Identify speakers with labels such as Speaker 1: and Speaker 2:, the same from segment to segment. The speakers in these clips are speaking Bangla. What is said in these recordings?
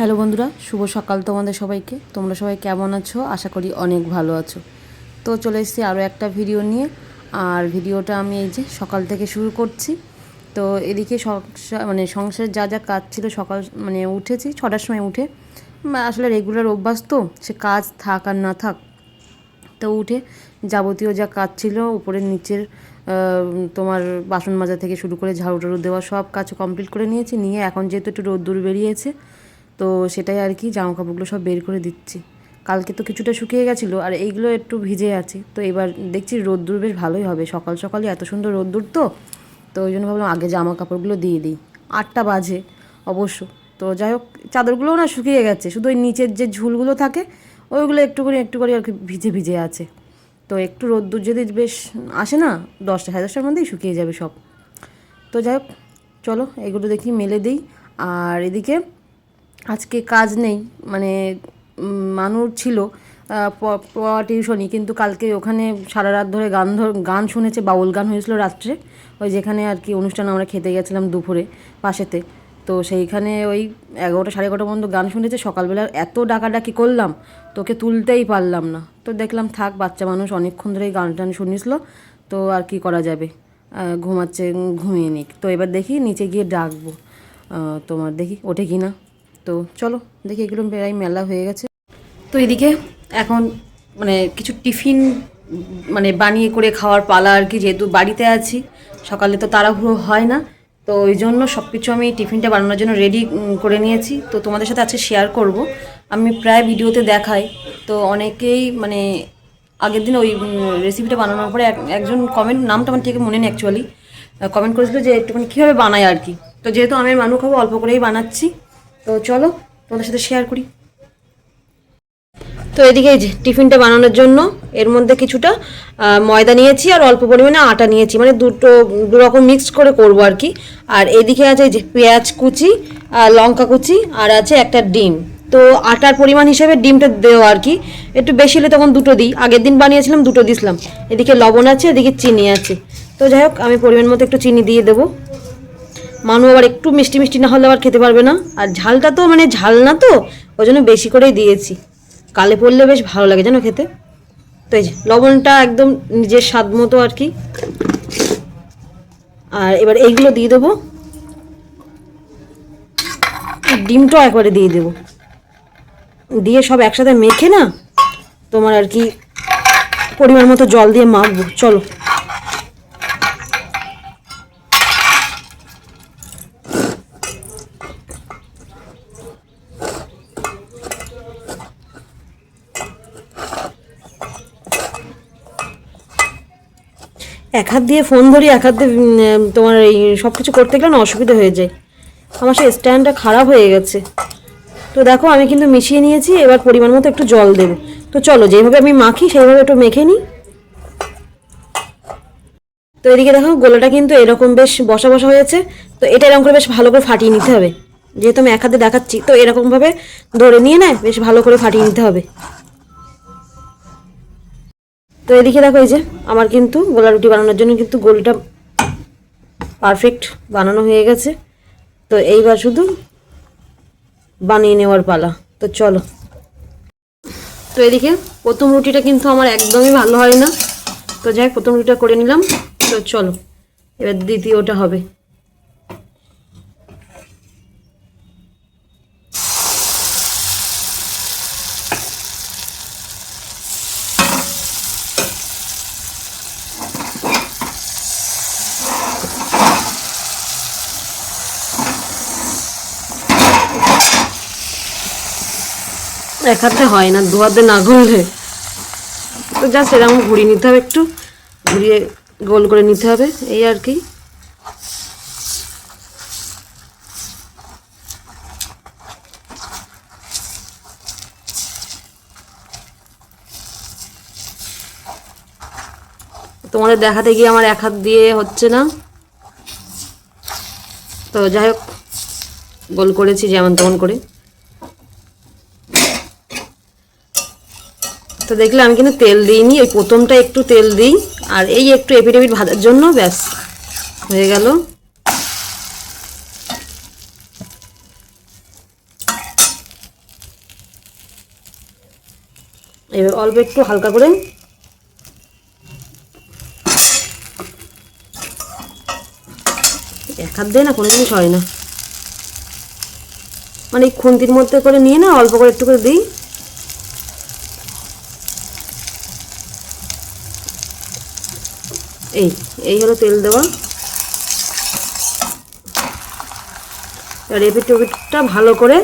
Speaker 1: হ্যালো বন্ধুরা, শুভ সকাল তোমাদের সবাইকে। তোমরা সবাই কেমন আছো? আশা করি অনেক ভালো আছো। তো চলে এসেছি আরও একটা ভিডিও নিয়ে। আর ভিডিওটা আমি এই যে সকাল থেকে শুরু করছি। তো এদিকে সংসারের যা যা কাজ ছিল সকাল উঠেছি 6টার সময় উঠে। আসলে রেগুলার অভ্যাস তো, সে কাজ থাক আর না থাক, তো উঠে যাবতীয় যা কাজ ছিল উপরের নিচের তোমার বাসন মাজা থেকে শুরু করে ঝাড়ু টাড়ু দেওয়া সব কাজ কমপ্লিট করে নিয়েছি। নিয়ে এখন যেহেতু একটু রোদ্দুর বেরিয়েছে, তো সেটাই আর কি জামা কাপড়গুলো সব বের করে দিচ্ছি। কালকে তো কিছুটা শুকিয়ে গেছিলো আর এইগুলো একটু ভিজে আছে। তো এবার দেখছি রোদ্দুর বেশ ভালোই হবে, সকাল সকালই এত সুন্দর রোদ্দুর। তো ওই জন্য ভাবলাম আগে জামা কাপড়গুলো দিয়ে দিই। 8টা বাজে অবশ্য। তো যাই হোক, চাদরগুলোও না শুকিয়ে গেছে, শুধু ওই নিচের যে ঝুলগুলো থাকে ওইগুলো একটু করে আর কি ভিজে ভিজে আছে। তো একটু রোদ্দুর যদি বেশ আসে না, 10টা 10:30টার মধ্যেই শুকিয়ে যাবে সব। তো যাই হোক, চলো এগুলো দেখি মেলে দিই। আর এদিকে আজকে কাজ নেই, মানে মানুষ ছিল পড়া টিউশনি, কিন্তু কালকে ওখানে সারা রাত ধরে গান শুনেছে, বাউল গান হয়েছিল রাত্রে, ওই যেখানে আর কি অনুষ্ঠান আমরা খেতে গেছিলাম দুপুরে পাশেতে। তো সেইখানে ওই 11টা 11:30 পর্যন্ত গান শুনেছে। সকালবেলা এত ডাকাডাকি করলাম, তোকে তুলতেই পারলাম না। তো দেখলাম থাক, বাচ্চা মানুষ অনেকক্ষণ ধরেই গান টান শুনিসলো, তো আর কি করা যাবে, ঘুমাচ্ছে, ঘুমিয়ে নিক। তো এবার দেখি নিচে গিয়ে ডাকবো, তোমার দেখি ওঠে কি না। তো চলো দেখি, এগুলো প্রায় মেলা হয়ে গেছে। তো এদিকে এখন কিছু টিফিন বানিয়ে করে খাওয়ার পালা আর কি, যেহেতু বাড়িতে আছি, সকালে তো তাড়াহুড়ো হয় না। তো ওই জন্য সব কিছু আমি টিফিনটা বানানোর জন্য রেডি করে নিয়েছি। তো তোমাদের সাথে আজকে শেয়ার করব। আমি প্রায় ভিডিওতে দেখাই, তো অনেকেই আগের দিন ওই রেসিপিটা বানানোর পরে একজন কমেন্ট, নামটা আমার ঠিক মনে নেই অ্যাকচুয়ালি, কমেন্ট করেছিল যে একটুখানি কীভাবে বানায় আর কি। তো যেহেতু আমি মানুষ খাবো, অল্প করেই বানাচ্ছি। তো চলো তোমাদের সাথে শেয়ার করি। তো এদিকে এই যে টিফিনটা বানানোর জন্য এর মধ্যে কিছুটা ময়দা নিয়েছি আর অল্প পরিমাণে আটা নিয়েছি, দু রকম মিক্সড করে করবো আর কি। আর এদিকে আছে এই যে পেঁয়াজ কুচি, লঙ্কা কুচি, আর আছে একটা ডিম। তো আটার পরিমাণ হিসেবে ডিমটা দেওয়া আর কি, একটু বেশি হলে তখন দুটো দিই। আগের দিন বানিয়েছিলাম দুটো দিয়েছিলাম। এদিকে লবণ আছে, এদিকে চিনি আছে। তো যাই হোক, আমি পরিমাণ মতো একটু চিনি দিয়ে দেবো। মানু আবার একটু মিষ্টি মিষ্টি না হলে আবার খেতে পারবে না। আর ঝালটা তো ঝাল না, তো ওই জন্য বেশি করেই দিয়েছি, কালে পড়লে বেশ ভালো লাগে জানো খেতে। তো এই যে লবণটা একদম নিজের স্বাদ মতো আর কি। আর এবার এইগুলো দিয়ে দেবো, ডিমটাও একবারে দিয়ে দেবো, দিয়ে সব একসাথে মেখে না তোমার আর কি পরিমাণ মতো জল দিয়ে মাখবো। চলো এক হাত দিয়ে ফোন ধরি, এক হাত দিয়ে তোমার এই সব কিছু করতে গেলে না অসুবিধা হয়ে যায়। আমার সেই স্ট্যান্ডটা খারাপ হয়ে গেছে। তো দেখো আমি কিন্তু মিশিয়ে নিয়েছি, এবার পরিমাণ মতো একটু জল দেবো। তো চলো যেভাবে আমি মাখি সেইভাবে একটু মেখে নিই। তো এদিকে দেখো গোলাটা কিন্তু এরকম বেশ বসা বসা হয়েছে। তো এটা এরকম করে বেশ ভালো করে ফাটিয়ে নিতে হবে। যেহেতু আমি এক হাতে দেখাচ্ছি, তো এরকমভাবে ধরে নিয়ে না বেশ ভালো করে ফাটিয়ে নিতে হবে। তো এদিকে দেখো এই যে আমার কিন্তু গোলা রুটি বানানোর জন্য কিন্তু গোলটা পারফেক্ট বানানো হয়ে গেছে। তো এইবার শুধু বানিয়ে নেওয়ার পালা। তো চলো। তো এদিকে প্রথম রুটিটা কিন্তু আমার একদমই ভালো হয় না। তো যাই, প্রথম রুটিটা করে নিলাম। তো চলো এবার দ্বিতীয়টা হবে। এক হাতে হয় না, দু হাতে না ঘুরলে। তো জাস্ট এরকম ঘুরিয়ে নিতে হবে, একটু ঘুরিয়ে গোল করে নিতে হবে, এই আর কি। তোমাদের দেখাতে গিয়ে আমার এক হাত দিয়ে হচ্ছে না। তো যাই হোক, গোল করেছি যেমন তেমন করে। তো দেখলে আমি কিন্তু তেল দিইনি, ওই প্রথমটা একটু তেল দিই, আর এই একটু এপিট এপিট ভাজার জন্য ব্যাস হয়ে গেল। এবার অল্প একটু হালকা করে এক হাত দিয়ে না কোনো জিনিস হয় না, মানে এই খুন্তির মধ্যে করে নিয়ে না অল্প করে একটু করে দিই। এই এই হলো তেল দেওয়া। এবার এপিট ওপিটটা ভালো করে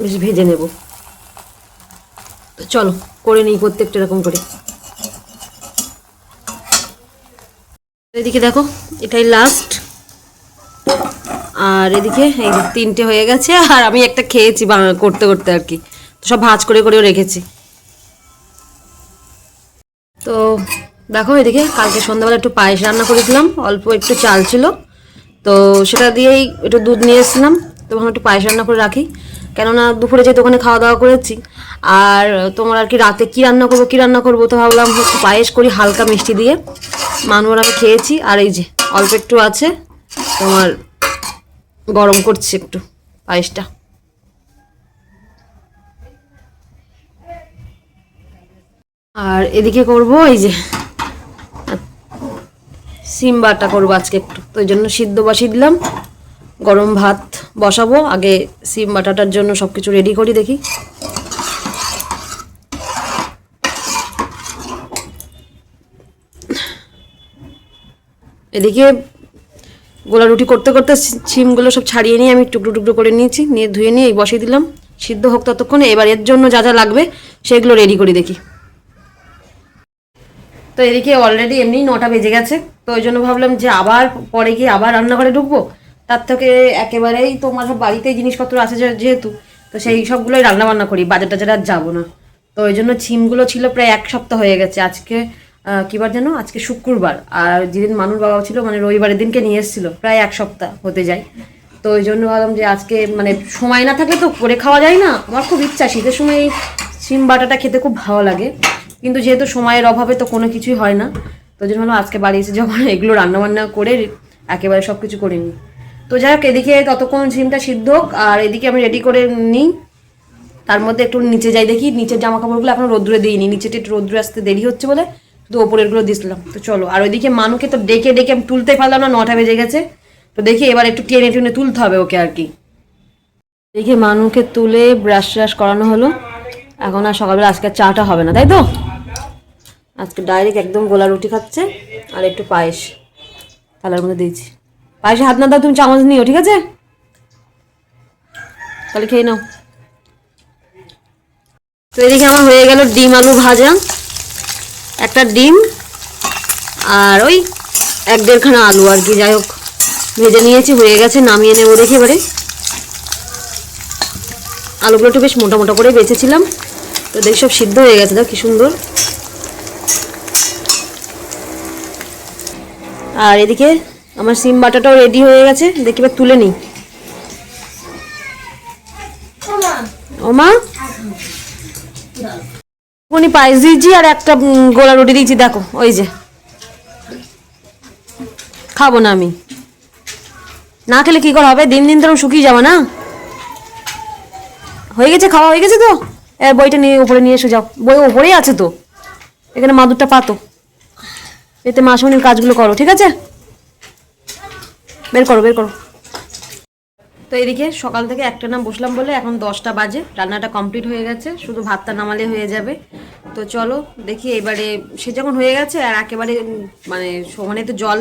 Speaker 1: বেশ ভেজে নেব। তো চলো করে নিই প্রত্যেকটা এরকম করে। এদিকে দেখো এটাই লাস্ট, আর এদিকে এই তিনটে হয়ে গেছে, আর আমি একটা খেয়েছি করতে করতে আর কি, তো সব ভাজ করে করেও রেখেছি। তো দেখো এদিকে কালকে সন্ধ্যাবেলা একটু পায়েস রান্না করেছিলাম, অল্প একটু চাল ছিল, তো সেটা দিয়েই একটু দুধ নিয়ে এসেছিলাম। তো ভাবলাম একটু পায়েস রান্না করে রাখি, কেননা দুপুরে যেহেতু ওখানে খাওয়া দাওয়া করেছি, আর তোমার আর কি রাতে কী রান্না করবো, তো ভাবলাম একটু পায়েস করি হালকা মিষ্টি দিয়ে। মানুষ আমি খেয়েছি, আর এই যে অল্প একটু আছে তোমার, গরম করছি একটু পায়েসটা। আর এদিকে করব এই যে সিম বাটা করবো আজকে একটু, তো ওই জন্য সিদ্ধ বসিয়ে দিলাম। গরম ভাত বসাবো, আগে সিম বাটাটার জন্য সব কিছু রেডি করি দেখি। এদিকে গোলা রুটি করতে করতে সিমগুলো সব ছাড়িয়ে নিয়ে আমি টুকরো টুকরো করে নিয়েছি, নিয়ে ধুয়ে নিয়ে এই বসিয়ে দিলাম, সিদ্ধ হোক ততক্ষণে। এবার এর জন্য যা যা লাগবে সেগুলো রেডি করি দেখি। তো এদিকে অলরেডি এমনি 9টা বেজে গেছে, তো ওই জন্য ভাবলাম যে আবার পরে গিয়ে আবার রান্নাঘরে ঢুকবো, তার থেকে একেবারেই তোমার সব বাড়িতেই জিনিসপত্র আছে যেহেতু, তো সেই সবগুলোই রান্নাবান্না করি, বাজার টাজার আর যাবো না। তো ওই জন্য সিমগুলো ছিল প্রায় 1 সপ্তাহ হয়ে গেছে। আজকে কী বার যেন, আজকে শুক্রবার, আর যেদিন মানুষ বাবা ছিল মানে রবিবারের দিনকে নিয়ে এসেছিলো, প্রায় 1 সপ্তাহ হতে যায়। তো ওই জন্য ভাবলাম যে আজকে মানে সময় না থাকলে তো করে খাওয়া যায় না, আমার খুব ইচ্ছা শীতের সময় এই সিম বাটাটা খেতে খুব ভালো লাগে, কিন্তু যেহেতু সময়ের অভাবে তো কোনো কিছুই হয় না। তো জন্য ভাবলাম আজকে বাড়ি এসে যখন এগুলো রান্নাবান্না করে একেবারে সব কিছু করে নিই। তো যাই হোক এদিকে ততক্ষণ সিমটা সিদ্ধ হোক, আর এদিকে আমি রেডি করে নিই। তার মধ্যে একটু নিচে যাই দেখি, নিচের জামা কাপড়গুলো এখনো রোদ্রে দিইনি, নিচেটা একটু রোদ্রে আসতে দেরি হচ্ছে বলে শুধু ওপরেরগুলো দিয়েছিলাম। তো চলো, আর ওইদিকে মানুকে তো ডেকে ডেকে আমি তুলতে পারলাম না, 9টা বেজে গেছে। তো দেখি এবার একটু টেনে টেনে তুলতে হবে ওকে আর কি। দেখি মানুকে তুলে ব্রাশ ট্রাশ করানো হলো, এখন আর সকালবেলা আজকে চাটা হবে না, তাই তো? আজকে ডাইরেক্ট একদম গোলা রুটি খাচ্ছে আর একটু পায়েস থালার মধ্যে দিয়েছি। পায়েসে হাত না দাও, তুমি চামচ নিও, ঠিক আছে? তাহলে খেয়ে নাও। তো এদিকে আমার হয়ে গেল ডিম আলু ভাজা, একটা ডিম আর ওই 1-1.5খানা আলু আর কি, যাই হোক ভেজে নিয়েছি, হয়ে গেছে, নামিয়ে নেবো দেখি এবারে। আলুগুলো একটু বেশ মোটা মোটা করে বেছেছিলাম, তো দেখি সব সিদ্ধ হয়ে গেছে, দেখো কি সুন্দর। আর এদিকে আমার সিম বাটাটাও রেডি হয়ে গেছে, দেখি এবার তুলে নিই। ও মা, উনি পায়েস দিয়েছি আর একটা গোলা রুটি দিয়েছি, দেখো ওই যে। খাবো না আমি, না খেলে কি করে হবে, দিন দিন তো শুকিয়ে যাবো না। হয়ে গেছে, খাওয়া হয়ে গেছে তো। বইটা নিয়ে উপরে নিয়ে এসে যাও, বই ওপরেই আছে তো, এখানে মাদুরটা পাতো, এতে মাসমণির কাজগুলো করো, ঠিক আছে? বের করো বের করো। তো এদিকে সকাল থেকে একটানা বসলাম বলে এখন 10টা বাজে, রান্নাটা কমপ্লিট হয়ে গেছে, শুধু ভাতটা নামালে হয়ে যাবে। তো চলো দেখি এবারে সে যখন হয়ে গেছে, আর একেবারে মানে সমানে তো জল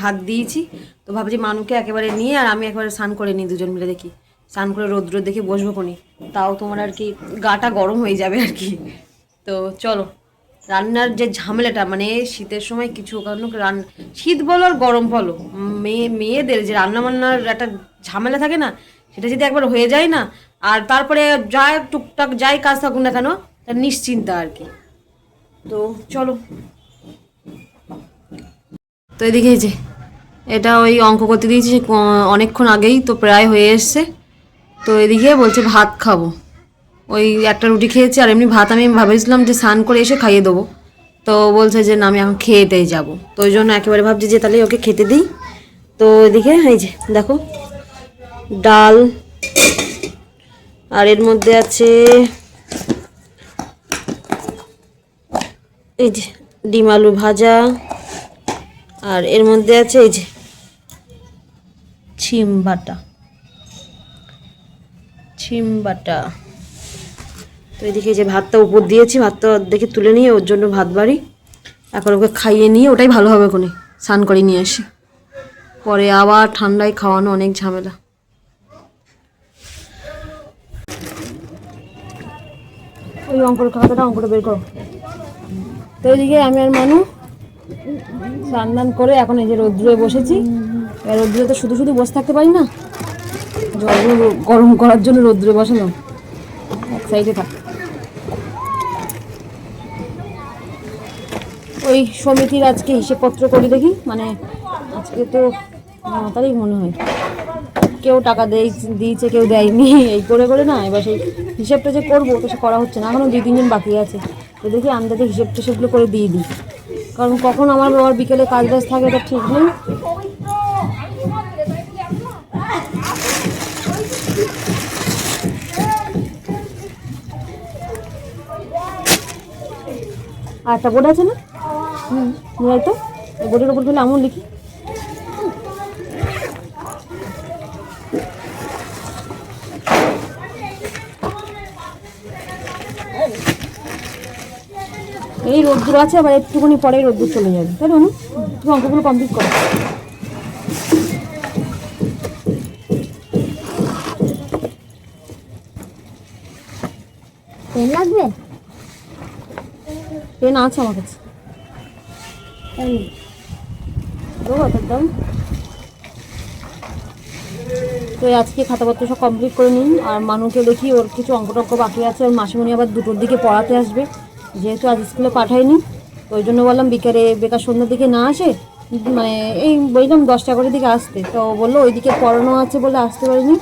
Speaker 1: হাত দিয়েছি, তো ভাবছি মানুকে একেবারে নিয়ে আর আমি একেবারে স্নান করে নিই, দুজন মিলে দেখি স্নান করে রোদ্র দেখে বসবো কোনি, তাও তোমার আর কি গাটা গরম হয়ে যাবে আর কি। তো চলো, রান্নার যে ঝামেলাটা মানে শীতের সময় কিছু কারণ শীত বলো আর গরম বলো, মেয়েদের যে রান্না বান্নার একটা ঝামেলা থাকে না, সেটা যদি একবার হয়ে যায় না, আর তারপরে যা টুকটাক যাই কাজ থাকুক না কেন, তার নিশ্চিন্তা আর কি। তো চলো, তো এদিকে যে এটা ওই অঙ্ক করতে দিয়েছি অনেকক্ষণ আগেই, তো প্রায় হয়ে এসছে। তো এদিকে বলছে ভাত খাবো, ওই একটা রুটি খেয়েছি, আর এমনি ভাত আমি ভাবেছিলাম যে স্নান করে এসে খাইয়ে দেবো, তো বলছে যে না আমি এখন খেয়েতেই যাবো, তো ওই জন্য একেবারে ভাবছি যে তাহলে ওকে খেতে দিই। তো এদিকে এই যে দেখো ডাল, আর এর মধ্যে আছে এই যে ডিম আলু ভাজা, আর এর মধ্যে আছে এই যে ছিম বাটা। তো এদিকে যে ভাতটা উপর দিয়েছি, ভাতটা দেখে তুলে নিয়ে ওর জন্য ভাত বাড়ি, এখন ওকে খাইয়ে নিয়ে ওটাই ভালো হবে, কোনে স্নান করে নিয়ে আসি, পরে আবার ঠান্ডায় খাওয়ানো অনেক ঝামেলা। ওই অঙ্কটা বের করো। তো ওইদিকে আমি আর মানু স্নান করে এখন এই যে রোদ্দুরে বসেছি। রোদ্দুরে তো শুধু শুধু বসে থাকতে পারি না, জলগুলো গরম করার জন্য রোদ্দুরে বসালাম, এক সাইডে থাক। ওই সমিতির আজকে হিসেবপত্র করি দেখি, মানে আজকে তো 9 তারিখ মনে হয়, কেউ টাকা দিয়েছে কেউ দেয়নি, এই করে করে না এবার সেই হিসেবটা যে করবো তো সে করা হচ্ছে না, এখনও 2-3 দিন বাকি আছে। তো দেখি আমি তাদের হিসেব টিসেবগুলো করে দিয়ে দিই, কারণ কখন আমার আবার বিকেলে কাজ বাজ থাকে এটা ঠিক নেই। আর একটা বোর্ড আছে না, নিয়ে তো ওই বোর্ডের উপর ফেলে আমন লিখি। এই রোদ্দুর আছে, আবার একটুখানি পরে রোদ্দুর চলে যাবে, তাই না? তুমি অঙ্কগুলো কমপ্লিট করো। পেন লাগবে? পেন আছে আমার কাছে, দাম। তো আজকে খাতাপত্র সব কমপ্লিট করে নিন, আর মানুষকে দেখি ওর কিছু অঙ্ক টঙ্ক বাকি আছে, ওর মাসিমণি আবার 2টোর দিকে পড়াতে আসবে, যেহেতু আজ স্কুলে পাঠাইনি, তো ওই জন্য বললাম বিকেলে বেকার সন্ধ্যার দিকে না আসে, মানে এই বললাম 10টা করে দিকে আসতে, তো বললো ওইদিকে পড়ানো আছে বলে আসতে পারিনি,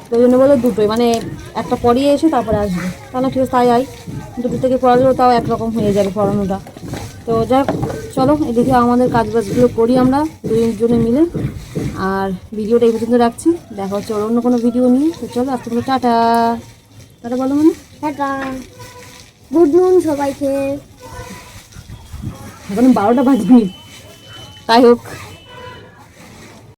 Speaker 1: তো ওই জন্য বললো 2টোই, মানে একটা পড়িয়ে এসে তারপরে আসবে, তাহলে ঠিক আছে তাই আই, 2টো থেকে পড়ালেও তাও একরকম হয়ে যাবে পড়ানোটা। তো যাক চলো এদিকে আমাদের কাজ বাজগুলো করি আমরা দুজনে মিলে, আর ভিডিওটা এই পর্যন্ত রাখছি, দেখা হচ্ছে ওর অন্য কোনো ভিডিও নিয়ে। তো চলো আজকে টাটা টাটা বলো, মানে টাটা, গুড নুন সবাইকে, এখন 12টা বাজবি, তাই হোক।